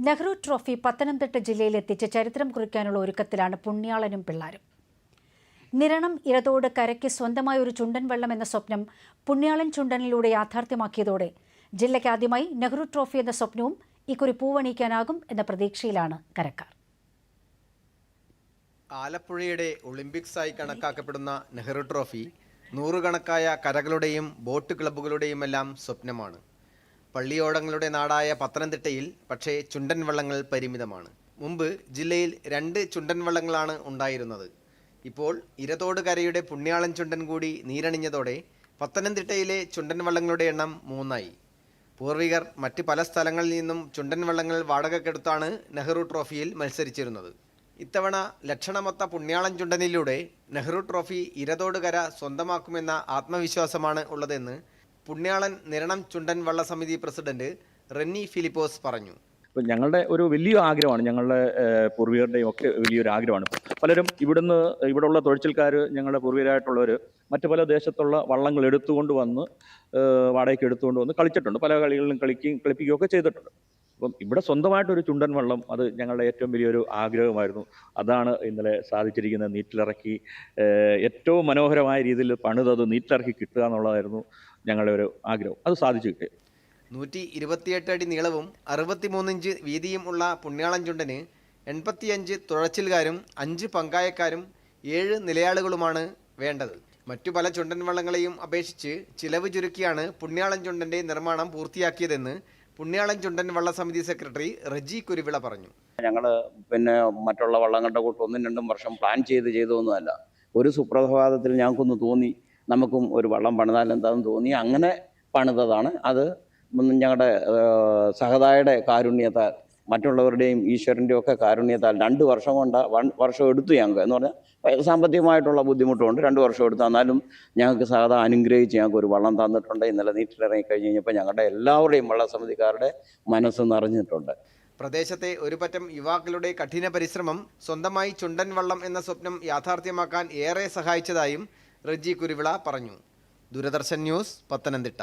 Nehru trophy Pathanamthitta ജില്ലയിലെത്തിച്ച് ചരിത്രം കുറിക്കാനുള്ള ഒരുക്കത്തിലാണ് പുണ്യാളനും പിള്ളാരും. നിരണം ഇരതോട് കരയ്ക്ക് സ്വന്തമായ ഒരു ചുണ്ടൻ വെള്ളം എന്ന സ്വപ്നം പുണ്യാളൻ ചുണ്ടനിലൂടെ യാഥാർത്ഥ്യമാക്കിയതോടെ ജില്ലയ്ക്ക് ആദ്യമായി നെഹ്റു ട്രോഫി എന്ന സ്വപ്നവും ഇക്കുറി പൂവണിക്കാനാകും എന്ന പ്രതീക്ഷയിലാണ് കരക്കാർ. ആലപ്പുഴയുടെ ഒളിമ്പിക്സായി കണക്കാക്കപ്പെടുന്ന നെഹ്റു ട്രോഫി നൂറുകണക്കായ കരകളുടെയും ബോട്ട് ക്ലബ്ബുകളുടെയും എല്ലാം സ്വപ്നമാണ്. പള്ളിയോടങ്ങളുടെ നാടായ പത്തനംതിട്ടയിൽ പക്ഷേ ചുണ്ടൻ വള്ളങ്ങൾ പരിമിതമാണ്. മുമ്പ് ജില്ലയിൽ 2 ചുണ്ടൻ വള്ളങ്ങളാണ് ഉണ്ടായിരുന്നത്. ഇപ്പോൾ ഇരതോട് കരയുടെ പുണ്യാളൻ ചുണ്ടൻ കൂടി നീരണിഞ്ഞതോടെ പത്തനംതിട്ടയിലെ ചുണ്ടൻ വള്ളങ്ങളുടെ എണ്ണം 3ആയി. പൂർവികർ മറ്റ് പല സ്ഥലങ്ങളിൽ നിന്നും ചുണ്ടൻ വള്ളങ്ങൾ വാടകയ്ക്കെടുത്താണ് നെഹ്റു ട്രോഫിയിൽ മത്സരിച്ചിരുന്നത്. ഇത്തവണ ലക്ഷണമൊത്ത പുണ്യാളൻ ചുണ്ടനിലൂടെ നെഹ്റു ട്രോഫി ഇരതോട് കര സ്വന്തമാക്കുമെന്ന ആത്മവിശ്വാസമാണ് ഉള്ളതെന്ന് പുണ്യാളൻ നിരണം ചുണ്ടൻ വള്ളസമിതി പ്രസിഡന്റ് റെന്നി ഫിലിപ്പോസ് പറഞ്ഞു. ഇപ്പം ഞങ്ങളുടെ ഒരു വലിയ ആഗ്രഹമാണ്, ഞങ്ങളുടെ പൂർവികരുടെയും ഒക്കെ വലിയൊരു ആഗ്രഹമാണ്. പലരും ഇവിടെയുള്ള തൊഴിൽക്കാർ, ഞങ്ങളുടെ പൂർവികരായിട്ടുള്ളവർ മറ്റു പല ദേശത്തുള്ള വള്ളങ്ങൾ എടുത്തുകൊണ്ട് വന്ന് വാടകയ്ക്ക് എടുത്തുകൊണ്ട് വന്ന് കളിച്ചിട്ടുണ്ട്. പല കളികളിലും കളിപ്പിക്കുകയൊക്കെ ചെയ്തിട്ടുണ്ട്. അപ്പം ഇവിടെ സ്വന്തമായിട്ടൊരു ചുണ്ടൻ വള്ളം, അത് ഞങ്ങളുടെ ഏറ്റവും വലിയൊരു ആഗ്രഹമായിരുന്നു. അതാണ് ഇന്നലെ സാധിച്ചിരിക്കുന്നത്. നീറ്റിലിറക്കി ഏറ്റവും മനോഹരമായ രീതിയിൽ പണിതത് നീറ്റിലിറക്കി കിട്ടുക എന്നുള്ളതായിരുന്നു ഞങ്ങളുടെ ഒരു ആഗ്രഹം. അത് സാധിച്ചു കിട്ടി. 128 അടി നീളവും 63 ഇഞ്ച് വീതിയും ഉള്ള പുണ്യാളൻ ചുണ്ടന് 85 തുഴച്ചിൽക്കാരും 5 പങ്കായക്കാരും 7 നിലയാളുകളുമാണ് വേണ്ടത്. മറ്റു പല ചുണ്ടൻ വള്ളങ്ങളെയും അപേക്ഷിച്ച് ചിലവ് ചുരുക്കിയാണ് പുണ്യാളൻ ചുണ്ടന്റെ നിർമ്മാണം പൂർത്തിയാക്കിയതെന്ന് പുണ്യാളൻ ചുണ്ടൻ വള്ളസമിതി സെക്രട്ടറി റജി കുരുവിള പറഞ്ഞു. ഞങ്ങൾ മറ്റുള്ള വള്ളങ്ങളുടെ കൂട്ട് 1-2 വർഷം പ്ലാൻ ചെയ്തൊന്നുമല്ല. ഒരു സുപ്രഭാതത്തിൽ ഞങ്ങൾക്കൊന്ന് തോന്നി, നമുക്കും ഒരു വള്ളം പണിതാൽ എന്താണെന്ന് തോന്നി. അങ്ങനെ പണിതതാണ്. അത് ഞങ്ങളുടെ സഹതായുടെ കാരുണ്യത്താൽ, മറ്റുള്ളവരുടെയും ഈശ്വരൻ്റെയും ഒക്കെ കാരുണ്യത്താൽ 2 വർഷം കൊണ്ട് 1 വർഷം എടുത്തു ഞങ്ങൾക്ക്. എന്ന് പറഞ്ഞാൽ സാമ്പത്തികമായിട്ടുള്ള ബുദ്ധിമുട്ടുണ്ട്. 2 വർഷം എടുത്തു. എന്നാലും ഞങ്ങൾക്ക് സഹത അനുഗ്രഹിച്ച് ഞങ്ങൾക്ക് ഒരു വള്ളം തന്നിട്ടുണ്ട്. ഇന്നലെ നീറ്റിലിറങ്ങി കഴിഞ്ഞ് കഴിഞ്ഞപ്പോൾ ഞങ്ങളുടെ എല്ലാവരുടെയും വള്ളസമിതിക്കാരുടെ മനസ്സ് നിറഞ്ഞിട്ടുണ്ട്. പ്രദേശത്തെ ഒരു പറ്റം യുവാക്കളുടെ കഠിന പരിശ്രമം സ്വന്തമായി ചുണ്ടൻ വള്ളം എന്ന സ്വപ്നം യാഥാർത്ഥ്യമാക്കാൻ ഏറെ സഹായിച്ചതായും റജി കുരുവിള പറഞ്ഞു. ദൂരദർശൻ ന്യൂസ്, പത്തനംതിട്ട.